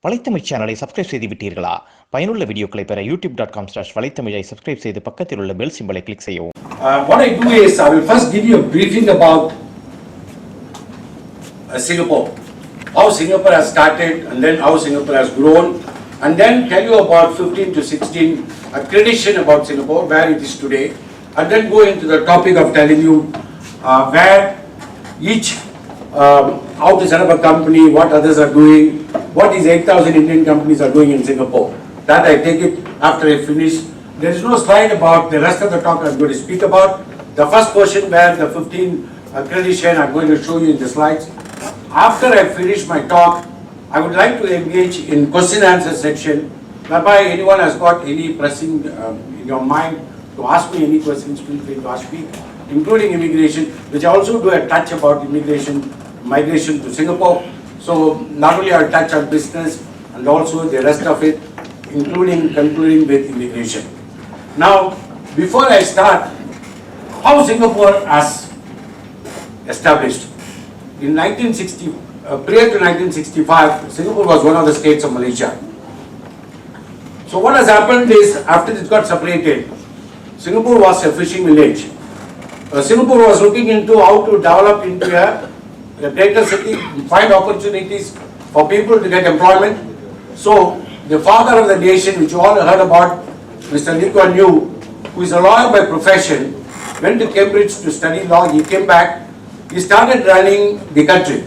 வலைத்தமிழ் சேனலை சப்ஸ்கிரைப் செய்து விட்டீர்களா? பயனுள்ள வீடியோக்களை பெற youtube.com/வலைத்தமிழை சப்ஸ்கிரைப் செய்து பக்கத்தில் உள்ள பெல் சிம்பலை கிளிக் செய்யவும். What I do is I will first give you a briefing about Singapore, how Singapore has started and then how Singapore has grown, and then tell you about 15 to 16 accreditation about Singapore, where it is today, and then go into the topic of telling you where each how to set up a company, what others are doing, what these 8,000 Indian companies are doing in Singapore. That I take it after I finish. There is no slide about the rest of the talk I'm going to speak about. The first portion where the 15 accreditation I'm going to show you in the slides. After I finish my talk, I would like to engage in question answer section, whereby anyone has got any pressing in your mind to ask me any questions, feel free to ask me, including immigration, which I also do a touch about immigration, migration to Singapore. So not only I'll touch on business and also the rest of it, including concluding with immigration. Now, before I start, how Singapore has established. In 1960, prior to 1965, Singapore was one of the states of Malaysia. So what has happened is, after it got separated, Singapore was a fishing village. Singapore was looking into how to develop into a greater city, find opportunities for people to get employment. So the father of the nation, which you all heard about, Mr. Lee Kuan Yew, who is a lawyer by profession, went to Cambridge to study law. He came back. He started running the country.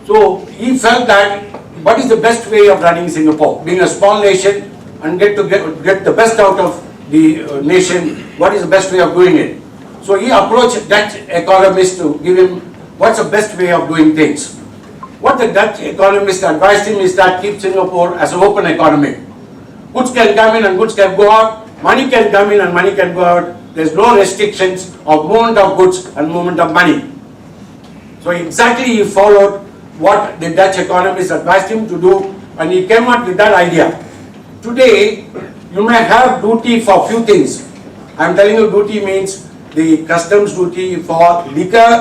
So he felt that what is the best way of running Singapore? Being a small nation and get the best out of the nation, what is the best way of doing it? So he approached Dutch economists to give him what's the best way of doing things. What the Dutch economist advised him is that keep Singapore as an open economy. Goods can come in and goods can go out. Money can come in and money can go out. There's no restrictions of movement of goods and movement of money. So exactly he followed what the Dutch economist advised him to do, and he came up with that idea. Today, you may have duty for few things. I'm telling you, duty means the customs duty for liquor,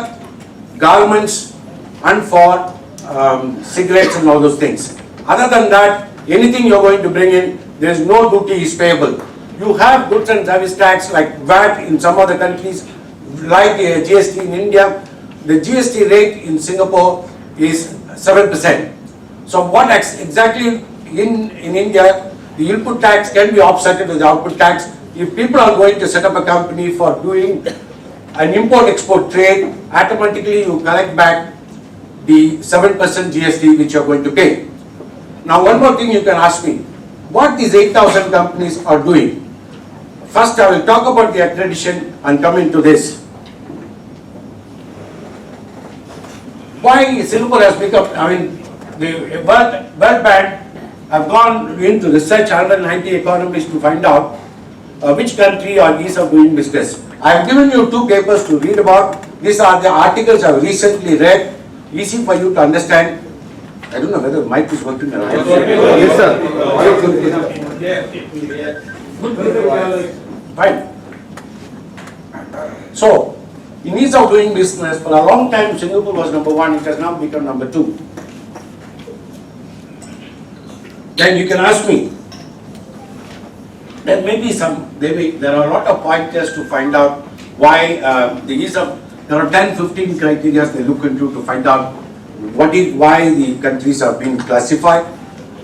garments, and for cigarettes and all those things. Other than that, anything you're going to bring in, there is no duty is payable. You have goods and service tax like VAT in some other countries, like GST in India. The GST rate in Singapore is 7%. So what exactly in India, the input tax can be offset with the output tax. If people are going to set up a company for doing an import-export trade, automatically you collect back the 7% GST which you are going to pay. Now one more thing you can ask me, what these 8,000 companies are doing. First I will talk about the accreditation and come into this. Why Singapore has become, the World Bank have gone into research 190 economists to find out which country are ease of doing business. I have given you two papers to read about. These are the articles I have recently read, easy for you to understand. I don't know whether the mic is working or not. Yes, sir. Fine. So, in ease of doing business, for a long time Singapore was number one, it has now become number two. Then you can ask me, there may be there are a lot of pointers to find out why the ease of, there are 10-15 criteria they look into to find out why the countries are being classified.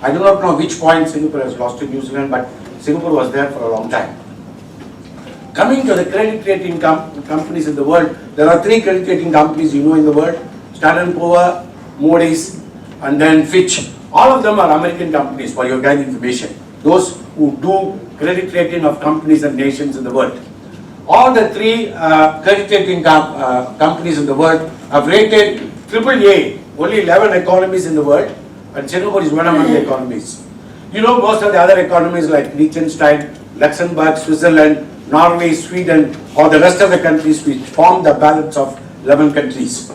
I do not know which point Singapore has lost to New Zealand, but Singapore was there for a long time. Coming to the credit rating companies in the world, there are 3 credit rating companies you know in the world, Standard & Poor's, Moody's, and then Fitch. All of them are American companies for your guide information. Those who do credit rating of companies and nations in the world. All the 3 credit rating companies in the world have rated AAA, only 11 economies in the world, and Singapore is one among the economies. You know most of the other economies like Liechtenstein, Luxembourg, Switzerland, Norway, Sweden, or the rest of the countries which form the balance of 11 countries.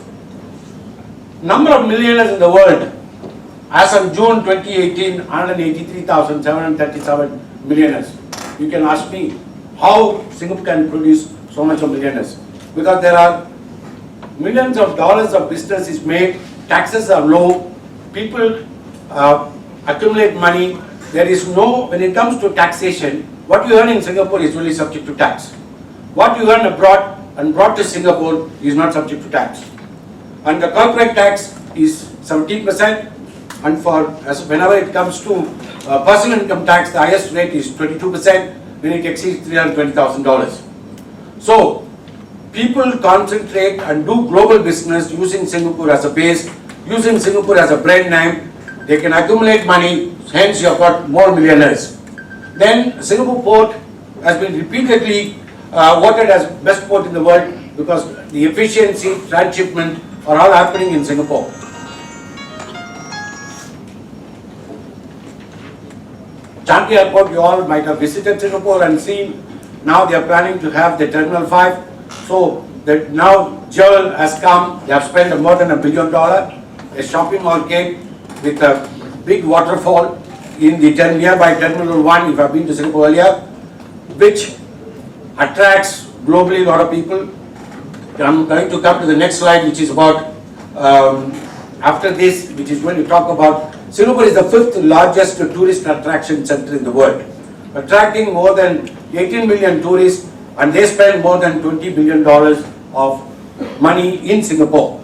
Number of millionaires in the world, as of June 2018, 183,737 millionaires. You can ask me how Singapore can produce so much of millionaires. Because there are millions of dollars of business is made, taxes are low, people accumulate money. There is no, when it comes to taxation, what you earn in Singapore is only subject to tax. What you earn abroad and brought to Singapore is not subject to tax. And the corporate tax is 17%, and whenever it comes to personal income tax, the highest rate is 22% when it exceeds $320,000. So, people concentrate and do global business using Singapore as a base, using Singapore as a brand name. They can accumulate money, hence you have got more millionaires. Then Singapore port has been repeatedly voted as best port in the world because the efficiency, transshipment are all happening in Singapore. Changi Airport, you all might have visited Singapore and seen, now they are planning to have the Terminal 5. So that now Jewel has come, they have spent more than $1 billion. A shopping mall came with a big waterfall in the nearby Terminal 1, if you have been to Singapore earlier, which attracts globally a lot of people. I'm going to come to the next slide, which is about, after this, which is going to talk about, Singapore is the 5th largest tourist attraction center in the world, attracting more than 18 million tourists, and they spend more than $20 billion of money in Singapore.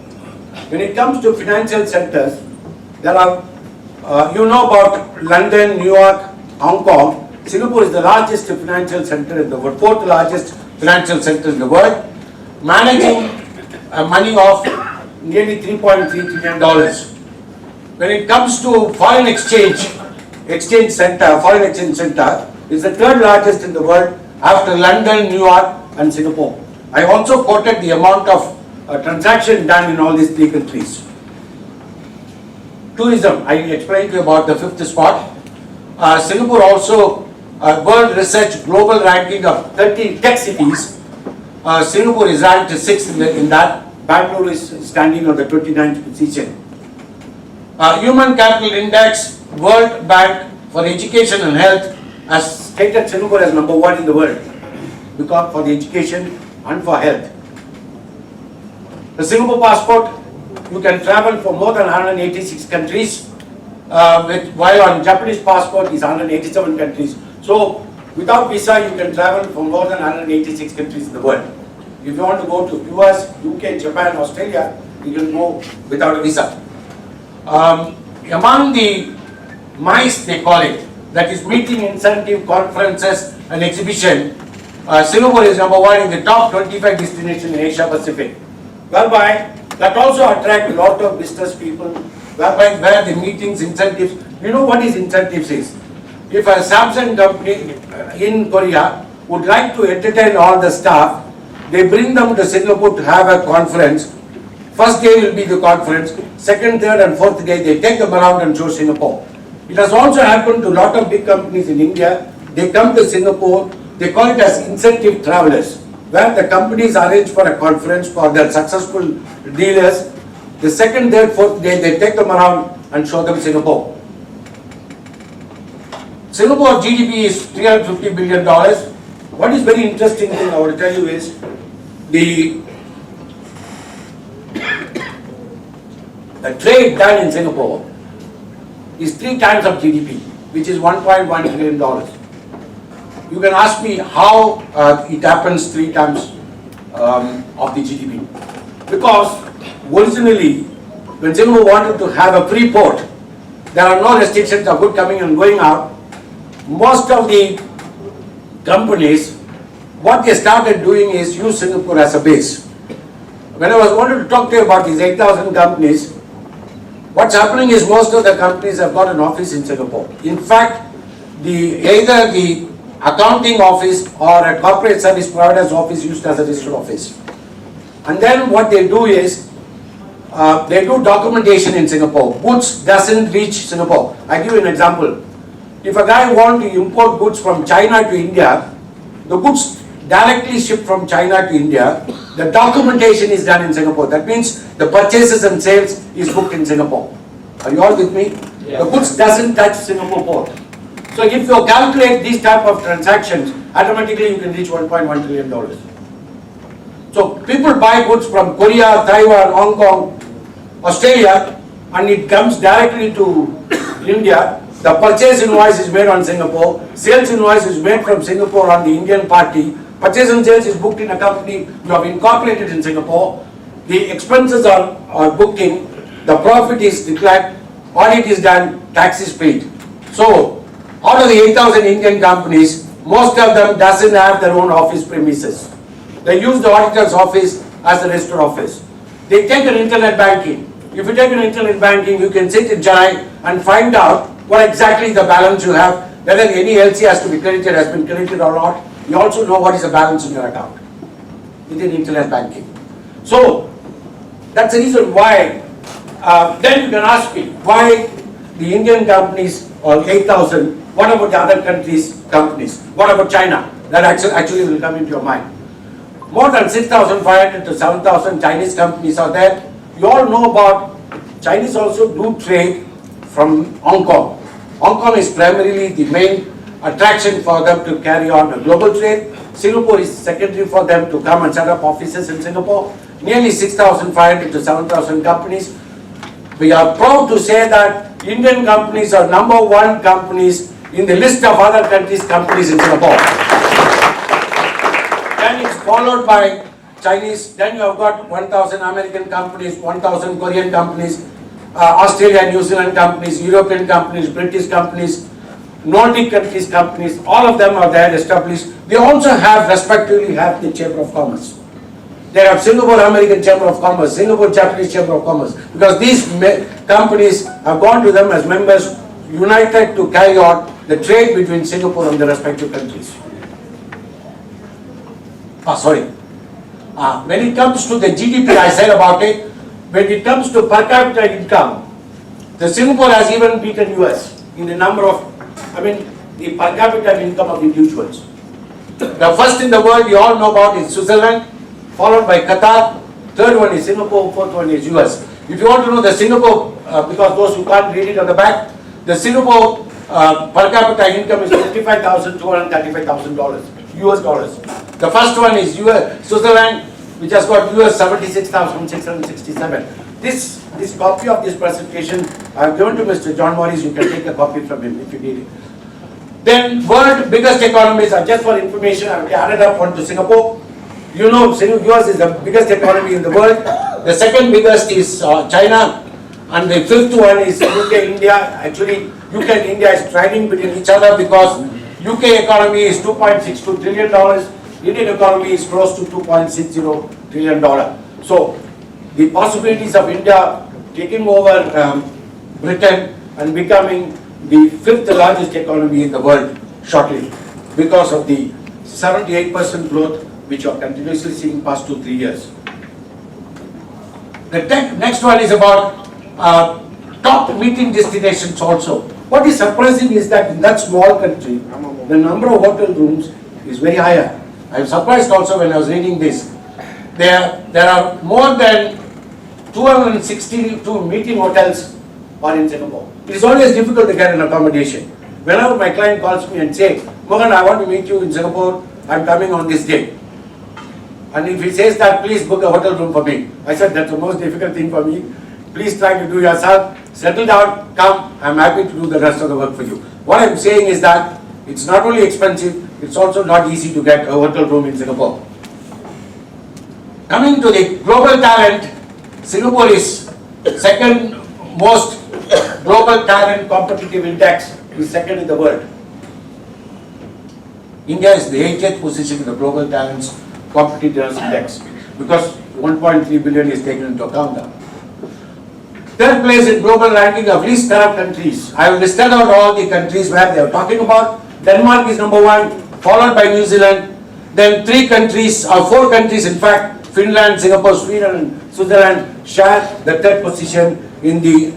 When it comes to financial centers, there are, you know about London, New York, Hong Kong. Singapore is the largest financial center in the world, 4th largest financial center in the world, managing money of nearly $3.3 trillion. When it comes to foreign exchange center, foreign exchange center is the 3rd largest in the world after London, New York and Singapore. I also quoted the amount of transaction done in all these 3 countries. Tourism, I explained to you about the 5th spot. Singapore also, World Research Global Ranking of 30 tech cities. Singapore is ranked 6th in that. Bangalore is standing on the 29th position. Human Capital Index, World Bank for Education and Health has stated Singapore as number 1 in the world because for the education and for health. The Singapore passport, you can travel for more than 186 countries, while on Japanese passport is 187 countries. So without visa you can travel for more than 186 countries in the world. If you want to go to US, UK, Japan, Australia, you can go without a visa. Among the MICE, they call it, that is meeting, incentive, conferences and exhibition, Singapore is number 1 in the top 25 destinations in Asia Pacific, whereby that also attract a lot of business people, whereby where the meetings, incentives, you know what is incentives is? If a Samsung company in Korea would like to entertain all the staff, they bring them to Singapore to have a conference. First day will be the conference, 2nd, 3rd and 4th day they take them around and show Singapore. It has also happened to a lot of big companies in India. They come to Singapore, they call it as incentive travelers, where the companies arrange for a conference for their successful dealers. The 2nd, 3rd, 4th day they take them around and show them Singapore. Singapore GDP is $350 billion. What is very interesting thing I will tell you is the trade done in Singapore is 3 times of GDP, which is $1.1 trillion. You can ask me how it happens 3 times of the GDP. Because originally, when Singapore wanted to have a free port, there are no restrictions of good coming and going out. Most of the companies, what they started doing is use Singapore as a base. When I wanted to talk to you about these 8,000 companies, what's happening is most of the companies have got an office in Singapore. In fact, either the accounting office or a corporate service provider's office used as a registered office. And then what they do is, they do documentation in Singapore. Goods doesn't reach Singapore. I give you an example. If a guy wants to import goods from China to India, the goods directly shipped from China to India, the documentation is done in Singapore. That means the purchases and sales is booked in Singapore. Are you all with me? Yeah. The goods doesn't touch Singapore port. So if you calculate these type of transactions, automatically you can reach $1.1 trillion. So people buy goods from Korea, Taiwan, Hong Kong, Australia, and it comes directly to India. The purchase invoice is made on Singapore, sales invoice is made from Singapore on the Indian party, purchase and sales is booked in a company, you have incorporated in Singapore, the expenses are booked in, the profit is declared, audit is done, tax is paid. So, out of the 8,000 Indian companies, most of them doesn't have their own office premises. They use the auditor's office as the register office. They take an internet banking. If you take an internet banking, you can sit in Chennai and find out what exactly the balance you have, whether any LC has to be credited, has been credited or not. You also know what is the balance in your account within internet banking. So, that's the reason why, then you can ask me, why the Indian companies or 8,000, what about the other countries' companies? What about China? That actually will come into your mind. More than 6,500 to 7,000 Chinese companies are there. You all know about Chinese also do trade from Hong Kong. Hong Kong is primarily the main attraction for them to carry on a global trade. Singapore is secondary for them to come and set up offices in Singapore. Nearly 6,500 to 7,000 companies. We are proud to say that Indian companies are #1 companies in the list of other countries' companies in Singapore. Then it's followed by Chinese, then you have got 1,000 American companies, 1,000 Korean companies, Australia, New Zealand companies, European companies, British companies, Nordic countries companies, all of them are there established. They also have, respectively, have the Chamber of Commerce. They have Singapore American Chamber of Commerce, Singapore Japanese Chamber of Commerce, because these companies have gone to them as members, united to carry on the trade between Singapore and the respective countries. When it comes to the GDP, I said about it, when it comes to per capita income, the Singapore has even beaten US in the number of, the per capita income of individuals. The first in the world you all know about is Switzerland, followed by Qatar, third one is Singapore, fourth one is US. If you want to know the Singapore, because those who can't read it on the back, the Singapore per capita income is $55,235,000 US dollars. The first one is Switzerland, which has got US 76,667. This copy of this presentation I have given to Mr. John Morris. You can take a copy from him if you need it. Then world biggest economies are just for information. I have added up onto Singapore. You know, US is the biggest economy in the world. The second biggest is China, and the fifth one is UK, India. Actually, UK and India is trading between each other because UK economy is $2.62 trillion. Indian economy is close to $2.60 trillion. So, the possibilities of India taking over Britain and becoming the fifth largest economy in the world shortly because of the 78% growth which you are continuously seeing past 2-3 years. The next one is about top meeting destinations also. What is surprising is that in that small country, the number of hotel rooms is very higher. I am surprised also when I was reading this. There are more than 262 meeting hotels are in Singapore. It is always difficult to get an accommodation. Whenever my client calls me and says, Mohan, I want to meet you in Singapore, I am coming on this day. And if he says that, please book a hotel room for me. I said, that's the most difficult thing for me. Please try to do yourself, settle down, come, I am happy to do the rest of the work for you. What I am saying is that it's not only expensive, it's also not easy to get a hotel room in Singapore. Coming to the global talent, Singapore is second most global talent competitive index, is second in the world. India is the 80th position in the global talents competitiveness index because 1.3 billion is taken into account now. Third place in global ranking of least corrupt countries. I have listed out all the countries where they are talking about. Denmark is #1, followed by New Zealand. Then 4 countries in fact, Finland, Singapore, Sweden and Switzerland share the third position in the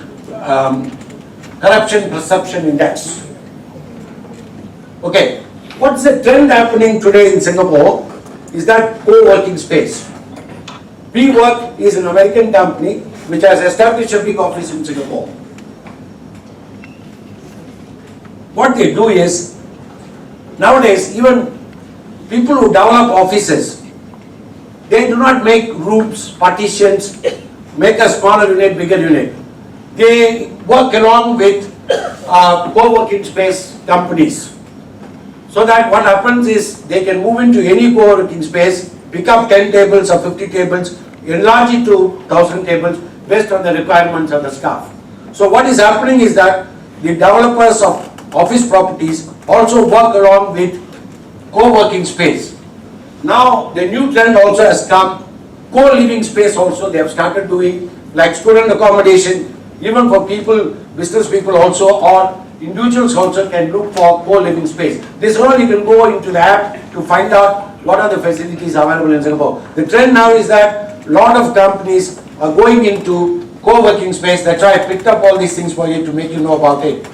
corruption perception index. Okay, what's the trend happening today in Singapore is that co-working space. WeWork is an American company which has established a big office in Singapore. What they do is, nowadays even people who develop offices, they do not make rooms, partitions, make a smaller unit, bigger unit. They work along with co-working space companies. So that what happens is they can move into any co-working space, pick up 10 tables or 50 tables, enlarge it to 1000 tables based on the requirements of the staff. So what is happening is that the developers of office properties also work along with co-working space. Now the new trend also has come, co-living space also they have started doing, like student accommodation, even for people, business people also, or individuals also can look for co-living space. This all you can go into the app to find out what are the facilities available in Singapore. The trend now is that a lot of companies are going into co-working space. That's why I picked up all these things for you to make you know about it.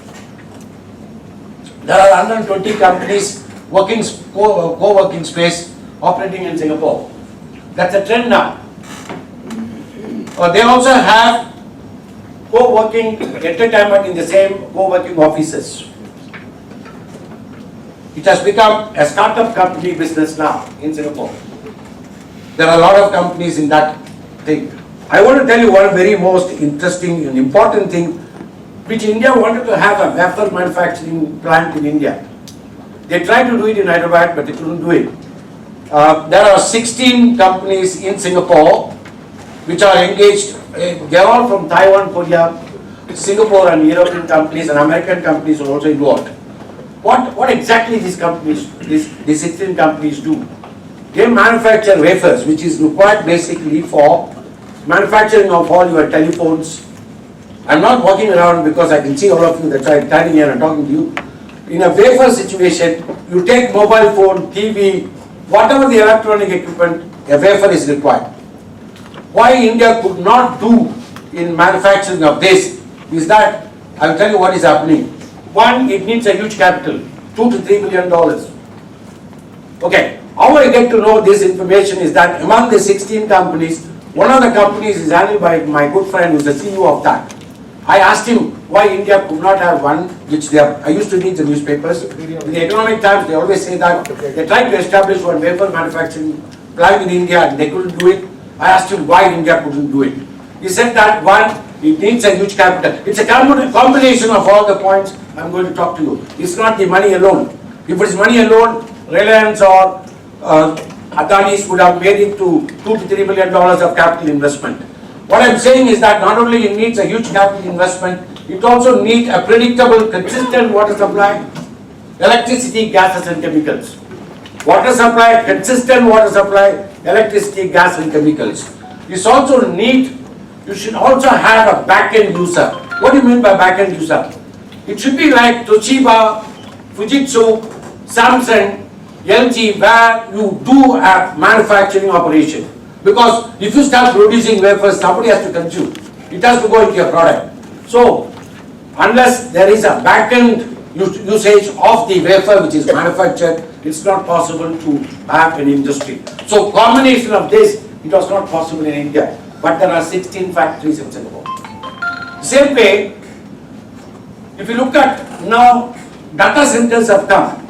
There are 120 companies working co-working space operating in Singapore. That's a trend now. They also have co-working entertainment in the same co-working offices. It has become a startup company business now in Singapore. There are a lot of companies in that thing. I want to tell you one very most interesting and important thing, which India wanted to have a wafer manufacturing plant in India. They tried to do it in Hyderabad, but they couldn't do it. There are 16 companies in Singapore which are engaged. They are all from Taiwan, Korea, Singapore, and European companies, and American companies are also involved. What exactly these companies, these 16 companies do? They manufacture wafers, which is required basically for manufacturing of all your telephones. I'm not walking around because I can see all of you, that's why I'm standing here and talking to you. In a wafer situation, you take mobile phone, TV, whatever the electronic equipment, a wafer is required. Why India could not do in manufacturing of this is that, I'll tell you what is happening. One, it needs a huge capital, $2 to $3 billion. Okay, how I get to know this information is that among the 16 companies, one of the companies is handled by my good friend who is the CEO of that. I asked him why India could not have one, which they have, I used to read the newspapers. In the Economic Times, they always say that they tried to establish one wafer manufacturing plant in India and they couldn't do it. I asked him why India couldn't do it. He said that one, it needs a huge capital. It's a combination of all the points I'm going to talk to you. It's not the money alone. If it's money alone, Reliance or Adani's would have made it to $2 to $3 billion of capital investment. What I'm saying is that not only it needs a huge capital investment, it also needs a predictable, consistent water supply, electricity, gases and chemicals. Water supply, consistent water supply, electricity, gas and chemicals. This also need, you should also have a back-end user. What do you mean by back-end user? It should be like Toshiba, Fujitsu, Samsung, LG, where you do a manufacturing operation. Because if you start producing wafers, somebody has to consume. It has to go into your product. So, unless there is a back-end usage of the wafer which is manufactured, it's not possible to have an industry. So, combination of this, it was not possible in India. But there are 16 factories in Singapore. Same way, if you look at now, data centers have come.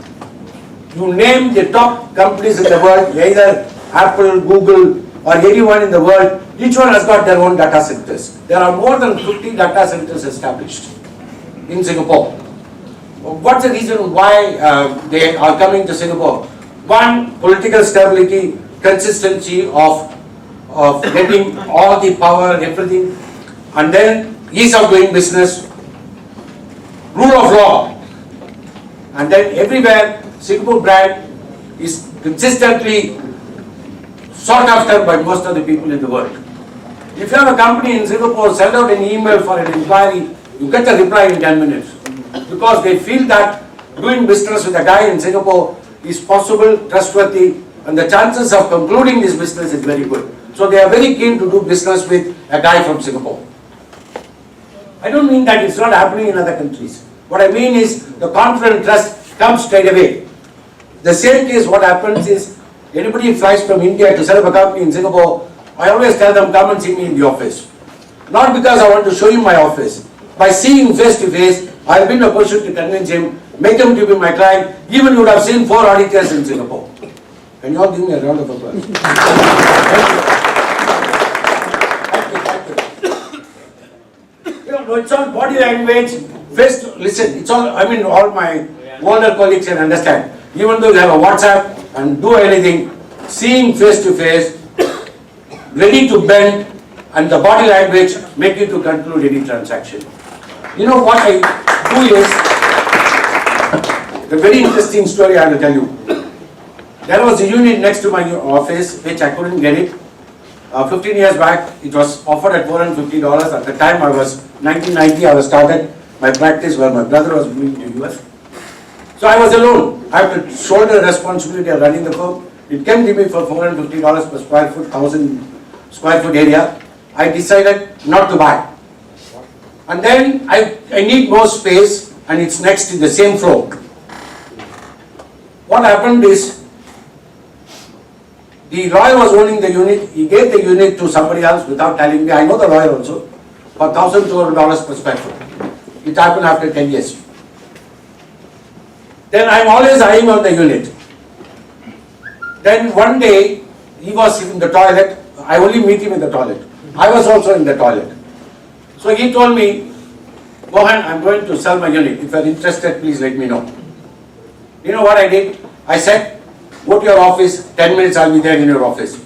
You name the top companies in the world, either Apple, Google, or anyone in the world, each one has got their own data centers. There are more than 50 data centers established in Singapore. What's the reason why they are coming to Singapore? One, political stability, consistency of getting all the power and everything, and then ease of doing business, rule of law, and then everywhere Singapore brand is consistently sought after by most of the people in the world. If you have a company in Singapore, send out an email for an inquiry, you get a reply in 10 minutes. Because they feel that doing business with a guy in Singapore is possible, trustworthy, and the chances of concluding this business is very good. So they are very keen to do business with a guy from Singapore. I don't mean that it's not happening in other countries. What I mean is the confident trust comes straight away. The same case, what happens is, anybody flies from India to set up a company in Singapore, I always tell them, come and see me in the office. Not because I want to show you my office. By seeing face to face, I have been in a position to convince him, make him to be my client. Even you would have seen 4 auditors in Singapore. Can you all give me a round of applause? Thank you. You know, it's all body language, listen, it's all, I mean, all my older colleagues can understand. Even though you have a WhatsApp and do anything, seeing face to face, ready to bend, and the body language make you to conclude any transaction. You know what I do is, a very interesting story I will tell you. There was a unit next to my office which I couldn't get it. 15 years back, it was offered at $450. At the time I was 1990, I was started my practice where my brother was moving to US. So I was alone. I have to shoulder the responsibility of running the firm. It came to me for $450 per square foot, 1,000 square foot area. I decided not to buy. And then I need more space and it's next to the same floor. What happened is, the lawyer was owning the unit, he gave the unit to somebody else without telling me, I know the lawyer also, for $1,200 per square foot. It happened after 10 years. Then I'm always eyeing on the unit. Then one day, he was in the toilet, I only meet him in the toilet. I was also in the toilet. So he told me, Mohan, I'm going to sell my unit. If you're interested, please let me know. You know what I did? I said, go to your office, 10 minutes I'll be there in your office.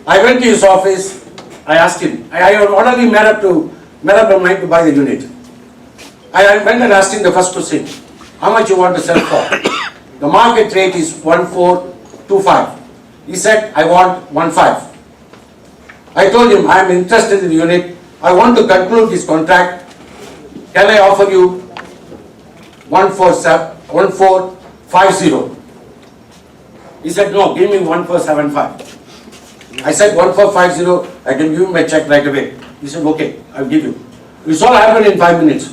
I went to his office, I asked him, I had already made up my mind to buy the unit. I went and asked him the first question, how much you want to sell for? The market rate is 1425. He said, I want 15. I told him, I am interested in the unit, I want to conclude this contract, can I offer you 1450? He said, no, give me 1475. I said, 1450, I can give you my check right away. He said, okay, I'll give you. It's all happened in 5 minutes.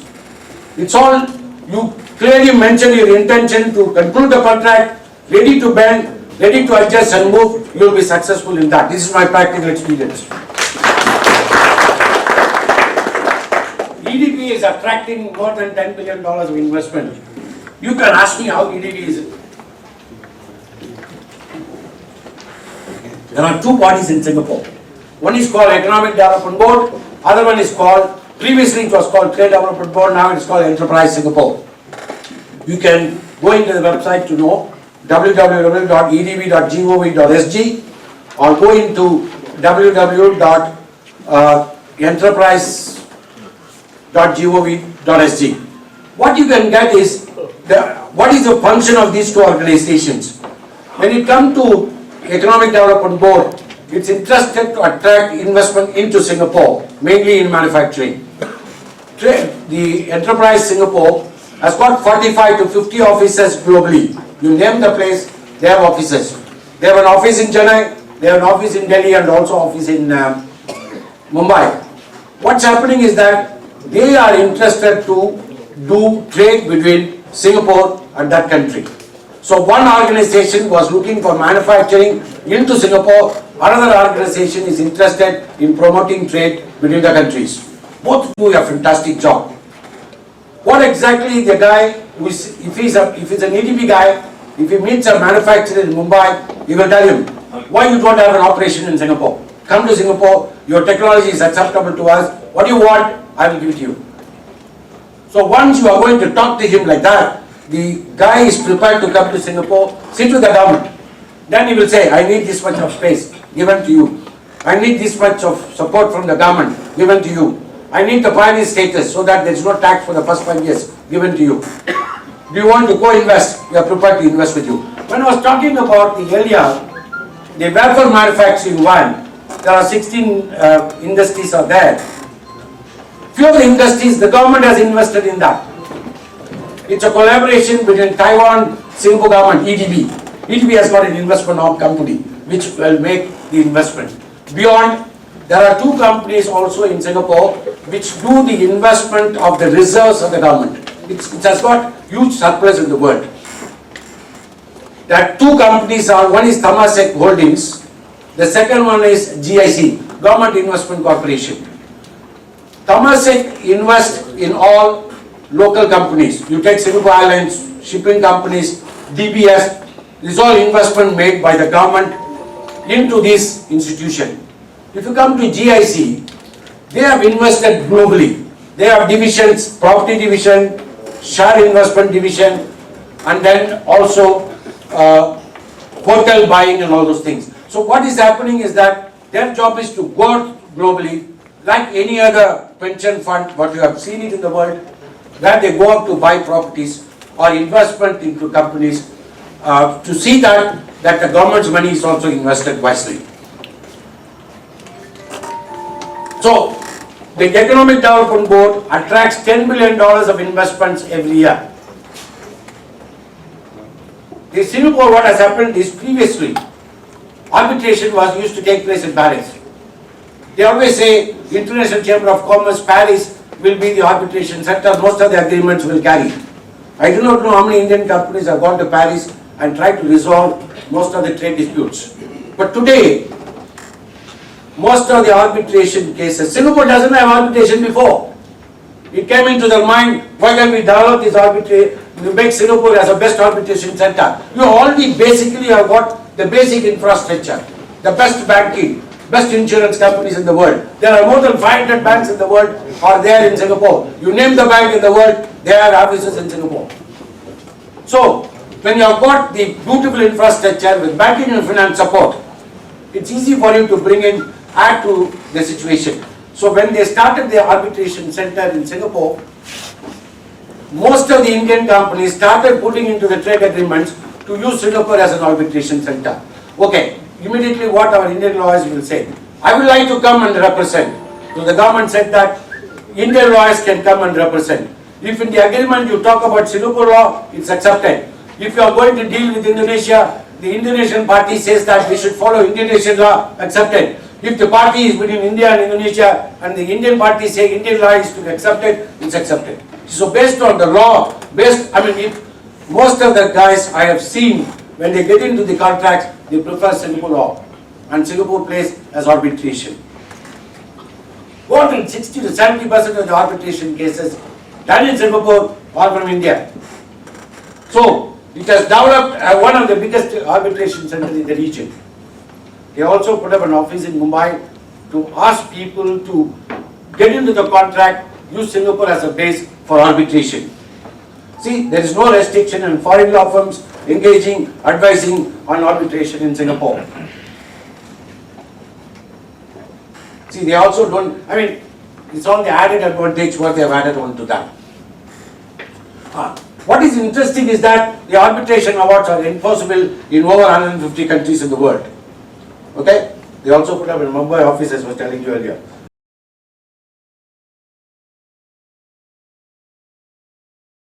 It's all, you clearly mentioned your intention to conclude the contract, ready to bend, ready to adjust and move, you will be successful in that. This is my practical experience. EDB is attracting more than $10 billion of investment. You can ask me how EDB is. There are two bodies in Singapore. One is called Economic Development Board, other one is called, previously it was called Trade Development Board, now it is called Enterprise Singapore. You can go into the website to know www.edb.gov.sg or go into www.enterprise.gov.sg. What you can get is, what is the function of these two organizations? When it comes to Economic Development Board, it's interested to attract investment into Singapore, mainly in manufacturing. The Enterprise Singapore has got 45 to 50 offices globally. You name the place, they have offices. They have an office in Chennai, they have an office in Delhi and also office in Mumbai. What's happening is that they are interested to do trade between Singapore and that country. So one organization was looking for manufacturing into Singapore, another organization is interested in promoting trade between the countries. Both do a fantastic job. What exactly the guy, if he's an EDB guy, if he meets a manufacturer in Mumbai, he will tell him, why you don't have an operation in Singapore? Come to Singapore, your technology is acceptable to us, what do you want? I will give it to you. So once you are going to talk to him like that, the guy is prepared to come to Singapore, sit with the government. Then he will say, I need this much of space given to you. I need this much of support from the government given to you. I need the pioneer status so that there is no tax for the first 5 years given to you. Do you want to co-invest? We are prepared to invest with you. When I was talking about the earlier, the wafer manufacturing one, there are 16 industries are there. Few of the industries, the government has invested in that. It's a collaboration between Taiwan, Singapore government, EDB. EDB has got an investment arm company which will make the investment. Beyond, there are two companies also in Singapore which do the investment of the reserves of the government. It has got huge surplus in the world. There are two companies, one is Temasek Holdings, the second one is GIC, Government Investment Corporation. Temasek invests in all local companies. You take Singapore Airlines, shipping companies, DBS, this is all investment made by the government into this institution. If you come to GIC, they have invested globally. They have divisions, property division, share investment division, and then also hotel buying and all those things. So what is happening is that their job is to go out globally, like any other pension fund, what you have seen it in the world, where they go out to buy properties or investment into companies to see that the government's money is also invested wisely. So, the Economic Development Board attracts $10 billion of investments every year. In Singapore, what has happened is previously, arbitration was used to take place in Paris. They always say, International Chamber of Commerce, Paris will be the arbitration center, most of the agreements will carry. I do not know how many Indian companies have gone to Paris and tried to resolve most of the trade disputes. But today, most of the arbitration cases, Singapore doesn't have arbitration before. It came into their mind, why can we develop this arbitration, we make Singapore as a best arbitration center. You already basically have got the basic infrastructure, the best banking, best insurance companies in the world. There are more than 500 banks in the world are there in Singapore. You name the bank in the world, they have offices in Singapore. So, when you have got the beautiful infrastructure with banking and finance support, it's easy for you to bring in, add to the situation. So when they started the arbitration center in Singapore, most of the Indian companies started putting into the trade agreements to use Singapore as an arbitration center. Okay, immediately what our Indian lawyers will say, I would like to come and represent. So the government said that Indian lawyers can come and represent. If in the agreement you talk about Singapore law, it's accepted. If you are going to deal with Indonesia, the Indonesian party says that we should follow Indonesian law, accepted. If the party is between India and Indonesia and the Indian party say Indian law is to be accepted, it's accepted. So based on the law, if most of the guys I have seen, when they get into the contracts, they prefer Singapore law. And Singapore plays as arbitration. More than 60 to 70% of the arbitration cases done in Singapore are from India. So, it has developed one of the biggest arbitration centers in the region. They also put up an office in Mumbai to ask people to get into the contract, use Singapore as a base for arbitration. See, there is no restriction in foreign law firms engaging, advising on arbitration in Singapore. See, they also don't, it's all the added advantage what they have added on to that. What is interesting is that the arbitration awards are enforceable in over 150 countries in the world. Okay? They also put up in Mumbai office, as I was telling you earlier.